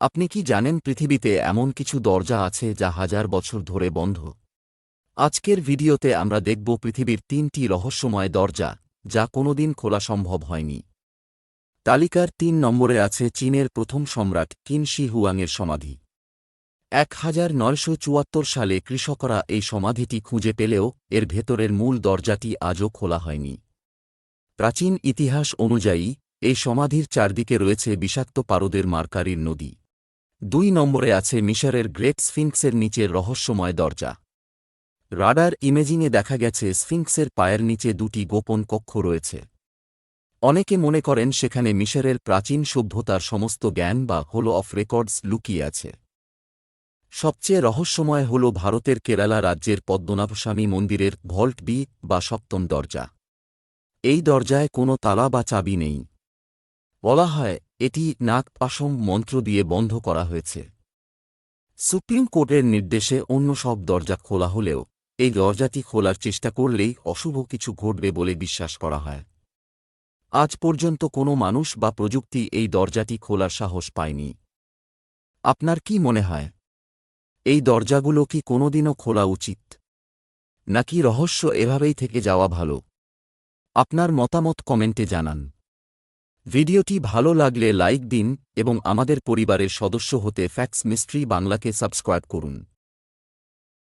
আপনি কি জানেন পৃথিবীতে এমন কিছু দরজা আছে যা হাজার বছর ধরে বন্ধ? আজকের ভিডিওতে আমরা দেখব পৃথিবীর ৩টি রহস্যময় দরজা যা কোনোদিন খোলা সম্ভব হয়নি। তালিকার ৩ নম্বরে আছে চীনের প্রথম সম্রাট কিন শি হুয়াংয়ের সমাধি। ১৯৭৪ সালে কৃষকরা এই সমাধিটি খুঁজে পেলেও এর ভেতরের মূল দরজাটি আজও খোলা হয়নি। প্রাচীন ইতিহাস অনুযায়ী এই সমাধির চারদিকে রয়েছে বিষাক্ত পারদের মার্কারির নদী। ২ নম্বরে আছে মিশরের গ্রেট স্ফিংক্সের নিচের রহস্যময় দরজা। রাডার ইমেজিংয়ে দেখা গেছে স্ফিংক্সের পায়ের নিচে ২টি গোপন কক্ষ রয়েছে। অনেকে মনে করেন সেখানে মিশরের প্রাচীন সভ্যতার সমস্ত জ্ঞান বা হল অফ রেকর্ডস লুকিয়ে আছে। সবচেয়ে রহস্যময় হল ভারতের কেরালা রাজ্যের পদ্মনাভস্বামী মন্দিরের ভল্ট বি বা সপ্তম দরজা। এই দরজায় কোনো তালা বা চাবি নেই। বলা হয় এটি নাগপাশম মন্ত্র দিয়ে বন্ধ করা হয়েছে। সুপ্রিম কোর্টের নির্দেশে অন্য সব দরজা খোলা হলেও এই দরজাটি খোলার চেষ্টা করলেই অশুভ কিছু ঘটবে বলে বিশ্বাস করা হয়। আজ পর্যন্ত কোনো মানুষ বা প্রযুক্তি এই দরজাটি খোলার সাহস পায়নি। আপনার কি মনে হয়, এই দরজাগুলো কি কোনোদিনও খোলা উচিত, নাকি রহস্য এভাবেই থেকে যাওয়া ভালো? আপনার মতামত কমেন্টে জানান। ভিডিওটি ভালো লাগলে লাইক দিন এবং আমাদের পরিবারের সদস্য হতে ফ্যাক্টস মিস্ট্রি বাংলাকে সাবস্ক্রাইব করুন।